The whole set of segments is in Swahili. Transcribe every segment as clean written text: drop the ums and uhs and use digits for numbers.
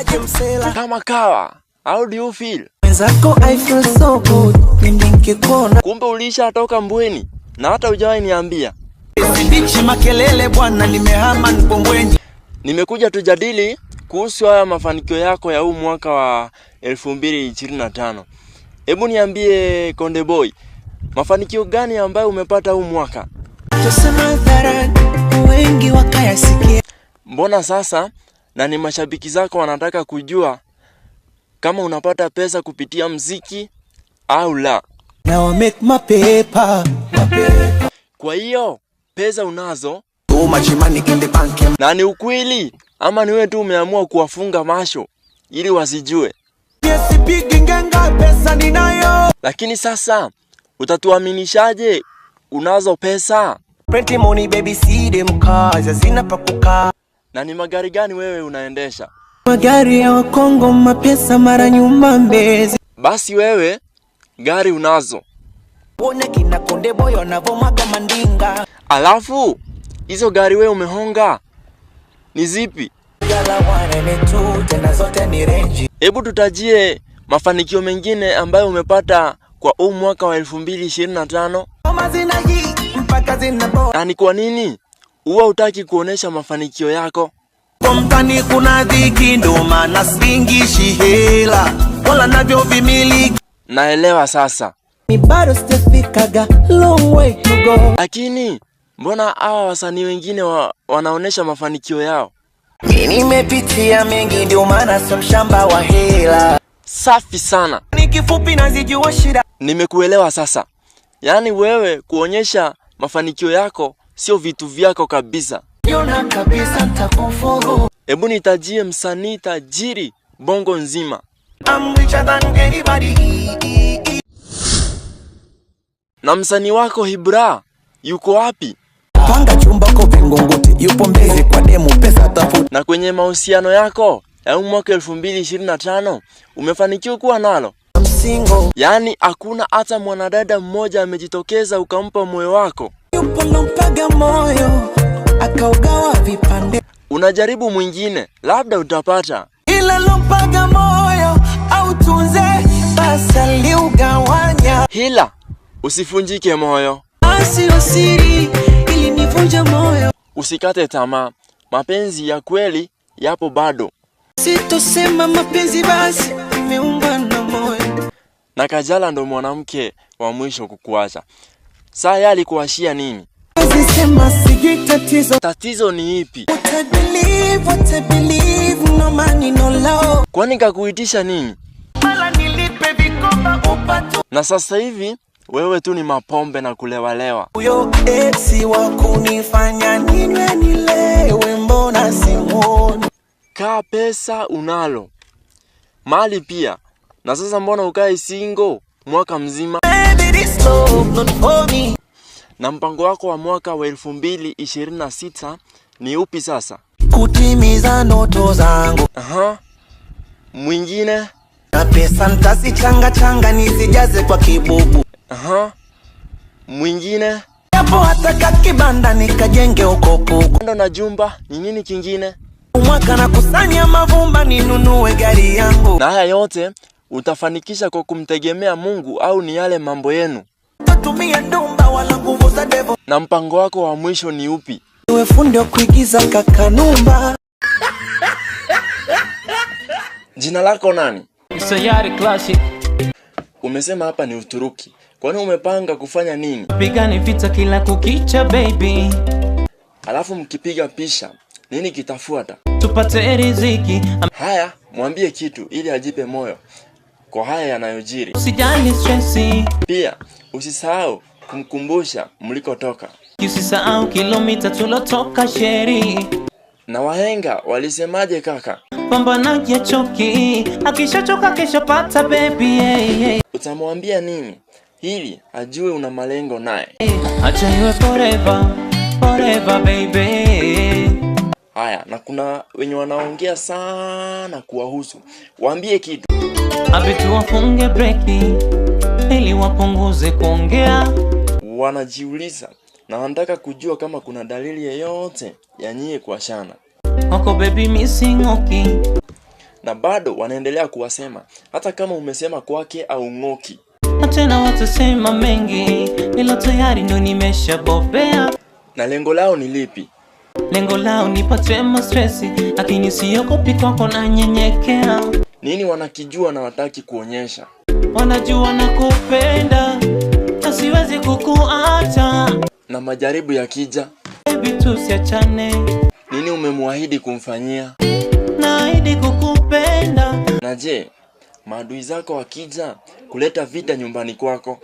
aje msela kama kawa. How do you feel? Wenzako I feel so good pindi nikikuona. Kumbe ulishatoka Mbweni na hata hujawahi niambia. Sibichi makelele bwana, nimehama nipo Mbweni. Nimekuja tujadili kuhusu haya mafanikio yako ya huu mwaka wa 2025. Hebu niambie Konde Boy, mafanikio gani ambayo umepata huu mwaka? Tusema dharani wengi wakayasikia. Mbona sasa na ni mashabiki zako wanataka kujua kama unapata pesa kupitia muziki au la. Now I make my paper. Kwa hiyo pesa unazo? Too much money in the bank. Na ni ukweli ama ni wewe tu umeamua kuwafunga macho ili wasijue? Yes, big ngenga pesa ninayo. Lakini sasa utatuaminishaje unazo pesa? Plenty money baby, see them cars hazina pa kukaa. Na ni magari gani wewe unaendesha? Magari ya Wakongo, mapesa mara nyuma Mbezi. Basi wewe gari unazo. Ona kina Konde Boy wanavomwaga mandinga. Alafu hizo gari wewe umehonga ni zipi? Gala wane tu tena zote ni range. Hebu tutajie mafanikio mengine ambayo umepata kwa huu mwaka wa 2025. Mazina hii mpaka zinabo. Na ni kwa nini huwa hutaki kuonesha mafanikio yako? Kwa mtani kuna dhiki ndo maana singishi hela wala navyo vimiliki. Naelewa sasa. Mi bado sitafikaga, long way to go. Lakini mbona hawa wasanii wengine wanaonesha mafanikio yao? Mimi nimepitia mengi ndio maana sio mshamba wa hela. Safi sana. Ni kifupi nazijua shida. Nimekuelewa sasa. Yaani wewe kuonyesha mafanikio yako sio vitu vyako kabisa. Yona kabisa nitakufuru. Hebu nitajie msanii tajiri Bongo nzima. I'm richer than anybody. Na msanii wako Hibra yuko wapi? Panga chumba kwa Vingunguti, yupo Mbezi kwa demu pesa tafuta. Na kwenye mahusiano yako ya mwaka 2025 umefanikiwa kuwa nalo? I'm single. Yaani hakuna hata mwanadada mmoja amejitokeza ukampa moyo wako? Yupo lompaga moyo akaugawa vipande. Unajaribu mwingine, labda utapata. Ila lompaga moyo au tunze basi aliugawanya. Hila usifunjike moyo. Sio siri ili nivunja moyo. Usikate tamaa. Mapenzi ya kweli yapo bado. Sitosema mapenzi basi imeumba na moyo. Na Kajala ndo mwanamke wa mwisho kukuacha. Saa yeye alikuashia nini? Sema sijui tatizo. Tatizo ni ipi? What I believe no money no love. Kwani kakuitisha nini? Mala nilipe vikoba upatu. Na sasa hivi wewe tu ni mapombe na kulewalewa. Uyo ex wa kunifanya ninywe nilewe mbona simuoni. Kaa pesa unalo. Mali pia. Na sasa mbona ukae single mwaka mzima? Baby this love not for me. Na mpango wako wa mwaka wa 2026 ni upi sasa? Kutimiza ndoto zangu. Aha. Mwingine? Na pesa nitasichanga changa nisijaze kwa kibubu. Aha. Mwingine? Hapo hata kibanda nikajenge ukopo. Ndo na jumba, ni nini kingine? Mwaka na kusanya mavumba ninunue gari yangu. Na haya yote utafanikisha kwa kumtegemea Mungu au ni yale mambo yenu? Tatumia ndumba wala nguvu za devil. Na mpango wako wa mwisho ni upi? Wewe fundi wa kuigiza Kakanumba. Jina lako nani? Sayari Classic. Umesema hapa ni Uturuki. Kwani umepanga kufanya nini? Pigani vita kila kukicha baby. Alafu mkipiga pisha, nini kitafuata? Tupate riziki. Haya, mwambie kitu ili ajipe moyo kwa haya yanayojiri. Usijali stressi. Pia usisahau kumkumbusha mlikotoka. Usisahau kilomita tulotoka sheri. Na wahenga walisemaje kaka? Pambana choki, akishachoka kesho pata baby. Utamwambia nini ili ajue una malengo naye? Acha iwe forever, forever baby. Haya, na kuna wenye wanaongea sana kuwahusu. Waambie kitu. Abitu wafunge breki ili wapunguze kuongea. Wanajiuliza na wanataka kujua kama kuna dalili yoyote ya nyie kuachana. Wako baby missing okay. na bado wanaendelea kuwasema hata kama umesema kwake au ng'oki. Na tena watasema mengi, nilo tayari ndo nimeshabobea. Na lengo lao ni lipi? Lengo lao nipate stress, lakini siogopi kwako na nyenyekea. Nini wanakijua na wataki kuonyesha? Wanajua nakupenda, na siwezi kukuacha. Na majaribu yakija, baby tusiachane. Nini umemwahidi kumfanyia? Naahidi kukupenda. Na je, maadui zako wakija kuleta vita nyumbani kwako,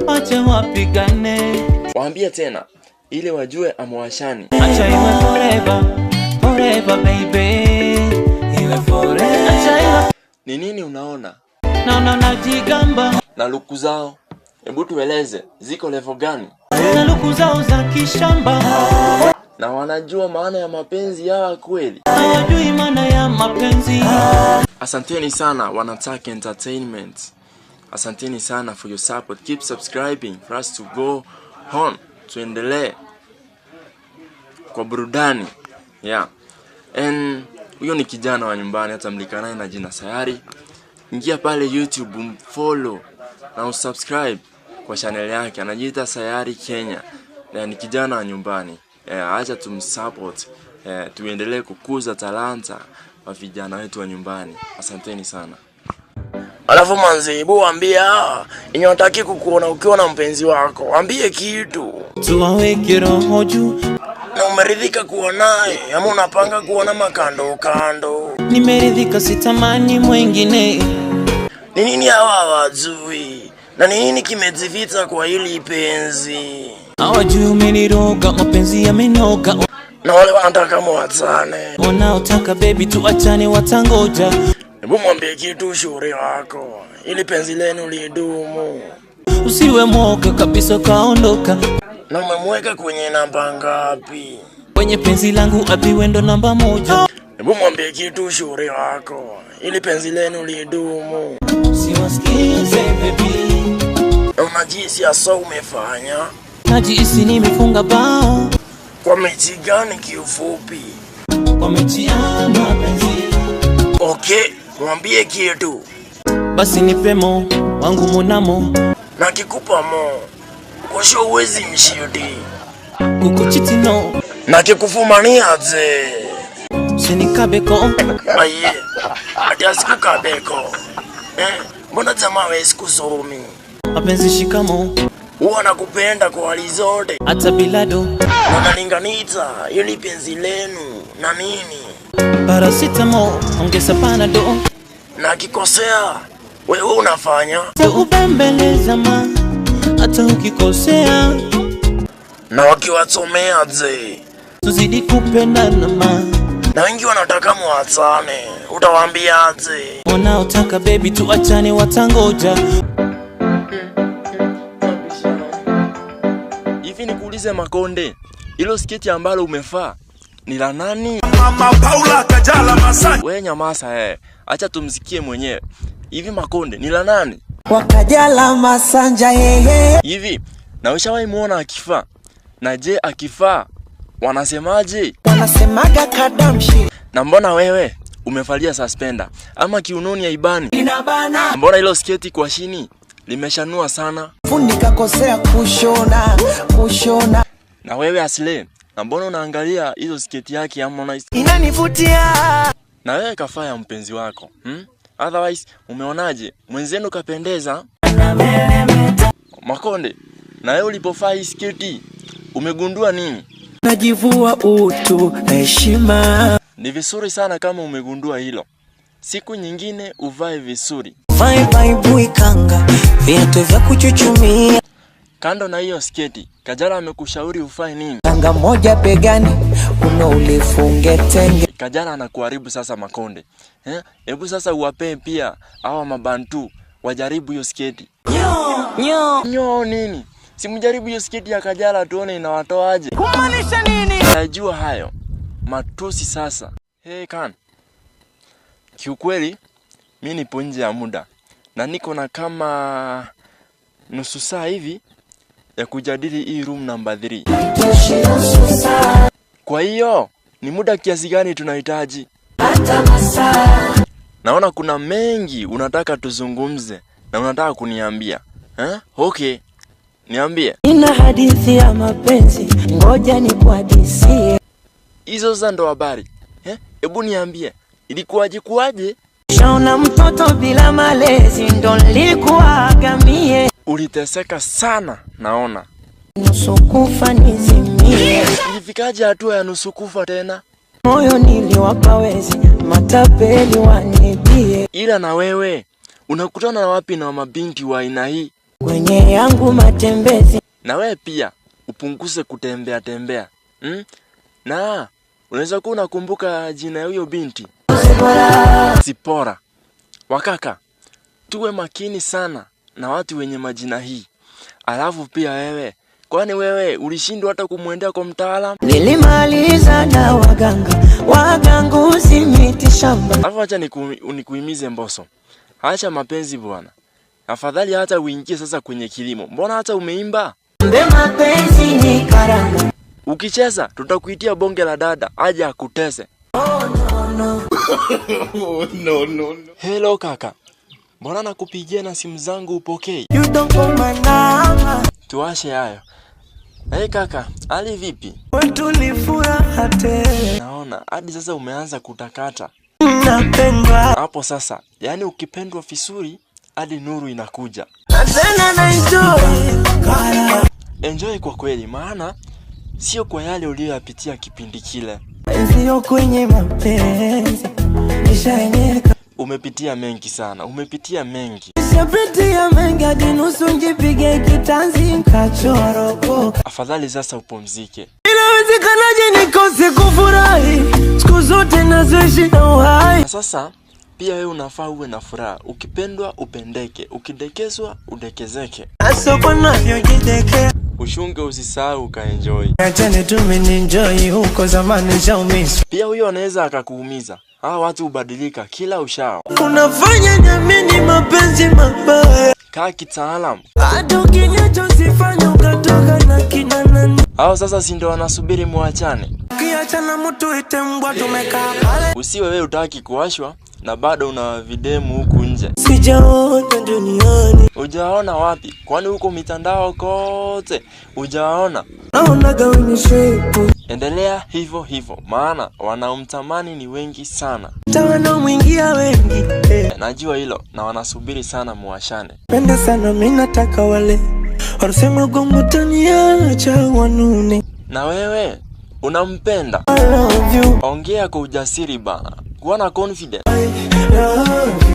acha wapigane. Waambie tena ili wajue amewashani. Acha iwe forever, forever baby, iwe forever. Acha iwe. Ni nini unaona? Naona najigamba. Na luku zao, hebu tueleze ziko level gani? Na luku zao za kishamba. Na wanajua maana ya mapenzi ya kweli? Hawajui maana ya mapenzi. Asanteni sana Wanataka Entertainment. Asanteni sana for your support. Keep subscribing for us to go on. Tuendelee kwa burudani. Yeah. And huyo ni kijana wa nyumbani, hata mlikanaye na jina Sayari. Ingia pale YouTube follow na usubscribe kwa channel yake. Anajiita Sayari Kenya. Na ni kijana wa nyumbani. Acha tumsupport. Tuendelee kukuza talanta wa vijana wetu wa nyumbani. Asanteni sana. Alafu manzi, hebu waambia inyotaki kukuona ukiwa na mpenzi wako. Waambie kitu. Tuwaweke roho juu. Na umeridhika kuwa naye ama unapanga kuona makando kando? Nimeridhika, sitamani mwingine. Ni nini hawa wajui? Na ni nini kimejivita kwa hili penzi? Hawajui umeniroga, mapenzi yamenoga. Na wale wanataka muachane, wanaotaka baby tuachane watangoja. Hebu mwambie kitu shauri wako ili penzi lenu lidumu. Usiwe mwoga kabisa kaondoka. Na umemweka kwenye namba ngapi? Kwenye penzi langu abiwe ndo namba 1. Hebu mwambie kitu shauri wako ili penzi lenu lidumu. Siwasikize baby. Unajisi asa umefanya? Najisi nimefunga bao. Kwa mechi gani kiufupi? Kwa mechi ya mapenzi. Okay, mwambie kitu. Basi nipemo wangu monamo. Na kikupa mo Kosho uwezi mshidi Kukuchiti no. Na kikufumania ze Sinikabeko. Aye ati asikukabeko. Mbona jamaa we sikusumi? Mapenzi shikamo. Huwa nakupenda kwa hali zote. Hata bilado. Na nalinganita ili penzi lenu na nini? Paracetamol ongeza panado. Na kikosea wewe unafanya ubembeleza ma hata ukikosea. Na wakiwatomea ze tuzidi kupendana ma. Na wengi wanataka muachane, utawaambia aje? Wanaotaka baby tuachane watangoja. Hivi nikuulize Makonde, hilo sketi ambalo umefaa ni la nani? Mama Paula Kajala Masanja. Wewe nyamasa acha tumsikie mwenyewe. Hivi Makonde ni la nani? Wakajala Masanja yeye. Hivi na ushawahi muona akifaa? Na je akifaa wanasemaje? Wanasemaga kadamshi. Na mbona wewe umevalia suspender ama kiunoni ya ibani? Inabana. Mbona hilo sketi kwa chini limeshanua sana? Fundi kakosea kushona. Na wewe Asle, na mbona unaangalia hizo sketi yake ya Harmonize? Inanivutia. Na wewe kafaa ya mpenzi wako. Otherwise umeonaje? Mwenzenu kapendeza? Makonde, na wewe ulipofaa hii sketi umegundua nini? Najivua utu na heshima. Ni vizuri sana kama umegundua hilo. Siku nyingine uvae vizuri. Vai bui kanga, viatu vya kuchuchumia. Kando na hiyo sketi, Kajala amekushauri ufae nini? Kanga moja begani, ulifunge tenge. Kajala anakuharibu sasa Makonde. Hebu sasa uwapee pia hawa mabantu wajaribu hiyo sketi. Nyo nini? Simjaribu hiyo sketi ya Kajala tuone inawatoaje. Kumaanisha nini? Najua hayo. Matusi sasa. Kan. Kiukweli mimi nipo nje ya muda. Na niko na kama nusu saa hivi ya kujadili hii room number 3. Kwa hiyo ni muda kiasi gani tunahitaji? hata masaa. Naona kuna mengi unataka tuzungumze na unataka kuniambia. Okay. Niambie. Nina hadithi ya mapenzi, ngoja nikuhadisie. Hizo sasa ndo habari. Hebu niambie. Ilikuwaje? Shaona mtoto bila malezi ndo nilikuaga mie. Uliteseka sana naona. Nusu kufa nizimie. Ilifikaje hatua ya nusu kufa tena? Moyo niliwapa wezi, matapeli wanibie. Ila na wewe unakutana na wapi na mabinti wa aina hii? Kwenye yangu matembezi. Na wewe pia upunguze kutembea. Na unaweza kuwa unakumbuka jina ya huyo binti? Zipora. Wakaka, tuwe makini sana na watu wenye majina hii. Alafu pia wewe, kwani wewe ulishindwa hata kumwendea kwa mtaalamu? Nilimaliza na waganguzi miti shamba. Alafu acha nikuhimize Mbosso. Acha mapenzi bwana. Afadhali hata uingie sasa kwenye kilimo. Mbona hata umeimba? Mbe mapenzi ni karanga. Ukicheza tutakuitia bonge la dada aje akutese. No. Hello kaka. Mbona nakupigia na simu zangu upokei? You don't call my number. Tuache hayo. Hey kaka, hali vipi? Wetu ni furaha tele. Naona hadi sasa umeanza kutakata. Napendwa. Hapo sasa, yani ukipendwa vizuri hadi nuru inakuja. Tena na enjoy kwa kweli, maana sio kwa yale uliyoyapitia kipindi kile. Sio kwenye mapenzi. Nishaenyeka. Umepitia mengi sana, umepitia mengi. Nishapitia mengi hadi nusu njipige kitanzi nkachoroko. Afadhali sasa upumzike. Inawezekanaje nikose kufurahi siku zote nazoishi na uhai? Na sasa pia wewe unafaa uwe na furaha. Ukipendwa upendeke, ukidekezwa udekezeke. Asoko navyojidekea. Ushunge usisahau ukaenjoy. Achane tu mimi huko zamani shaumizwa. Pia huyo anaweza akakuumiza. Hawa watu hubadilika kila ushao. Unafanya niamini mapenzi mabaya. Kaa kitaalamu. Hata ukinyacho usifanye ukatoka na kina nani. Hao sasa si ndio wanasubiri muachane. Ukiachana mtu ite mbwa tumekaa pale. Usiwe wewe utaki kuwashwa na bado una videmu huku nje. Sijaona duniani. Hujaona wapi? Kwani huko mitandao kote hujaona? Naona gawini shepu. Endelea hivyo, maana wanaomtamani ni wengi sana. Tawana mwingia wengi. Najua hilo na wanasubiri sana muachane. Penda sana mimi nataka wale. Wanasema gongo taniacha wanune. Na wewe unampenda? I love you. Ongea kwa ujasiri bana. Kuwa na confidence.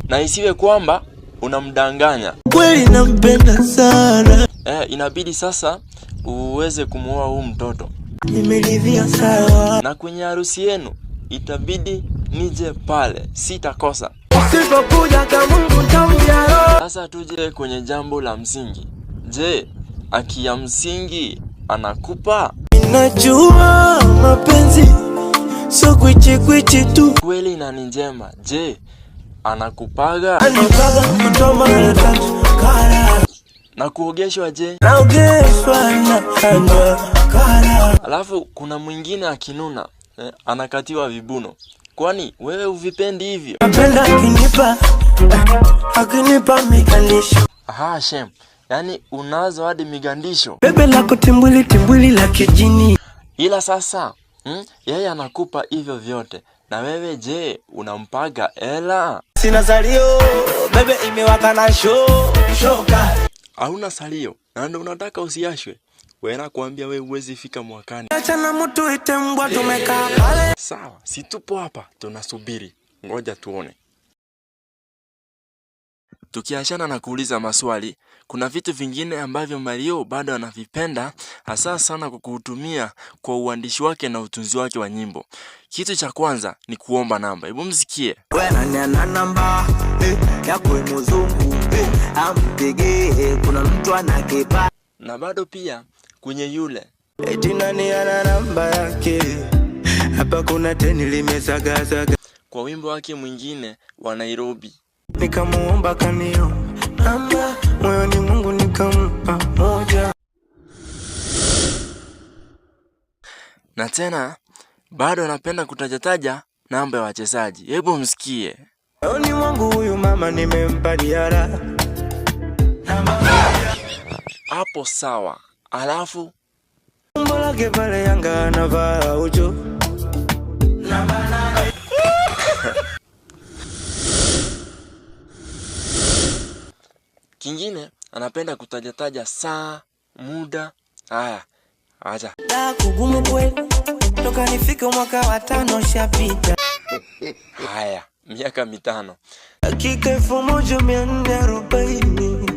Na isiwe kwamba unamdanganya. Kweli nampenda sana. Inabidi sasa uweze kumuoa huyu mtoto. Nimelivia sawa. Na kwenye harusi yenu itabidi nije pale, sitakosa. Usipokuja kama Mungu tamjaro. Sasa tuje kwenye jambo la msingi. Je, haki ya msingi anakupa? Ninajua mapenzi sio kwichi tu. Kweli na ni njema. Je, anakupaga? Anapaga kutoma na tatu kara. Na kuogeshwa je? Naogeshwa na kara. Alafu kuna mwingine akinuna, anakatiwa vibuno. Kwani wewe uvipendi hivyo? Napenda akinipa migandisho. Aha, shem. Yani unazo hadi migandisho. Bebe lako timbuli la kijini. Ila sasa, yeye anakupa hivyo vyote. Na wewe je, unampaga hela? Sina salio, bebe imewaka na shoka. Hauna salio, na ndio unataka usiashwe. Wewe nakwambia wewe huwezi fika mwakani. Acha na mtu ite mbwa tumekaa pale. Sawa, si tupo hapa, tunasubiri. Ngoja tuone. Tukiachana na kuuliza maswali, kuna vitu vingine ambavyo Mario bado anavipenda hasa sana kwa kutumia kwa uandishi wake na utunzi wake wa nyimbo. Kitu cha kwanza ni kuomba namba. Hebu msikie. Wewe ana namba yako mzungu ampigie kuna mtu anakipa. Na bado pia kwenye yule eti nani ana namba yake hapa kuna teni limezagazaga. Kwa wimbo wake mwingine wa Nairobi nikamuomba kanio namba moyoni Mungu nikampa moja. Na tena bado anapenda kutajataja namba ya wachezaji. Hebu msikie. Oni mwangu huyu mama nimempa diara. Hapo sawa. Alafu Mbola kepale Yanga anavaa ucho. Kingine anapenda kutajataja saa, muda. Haya, acha. Da kugumu kweli. Toka nifike mwaka wa 5 shapita. Haya, miaka 5. Dakika 1440.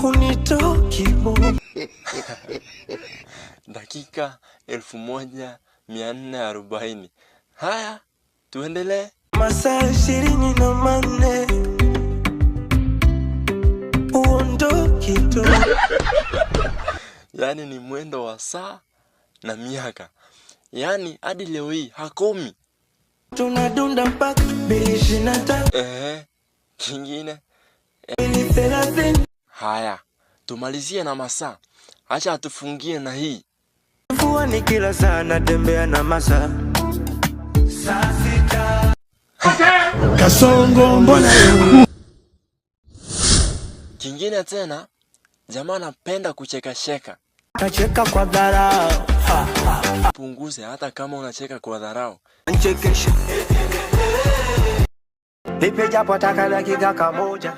Hunitoki bo. Dakika 1440. Haya, tuendelee. Masaa 24. Uondoki tu. Yaani ni mwendo wa saa na miaka. Yaani hadi leo hii hakomi. Tunadunda mpaka 2025. Kingine. 2030. Haya, tumalizie na masaa. Acha atufungie na hii. Mvua ni kila saa natembea na masaa. Saa 6. Kasongo mbona Kingine tena, jamaa anapenda kucheka. Nacheka kwa dharau. Punguze hata kama unacheka kwa dharau. Nichekesha. Nipe japo taka dakika moja.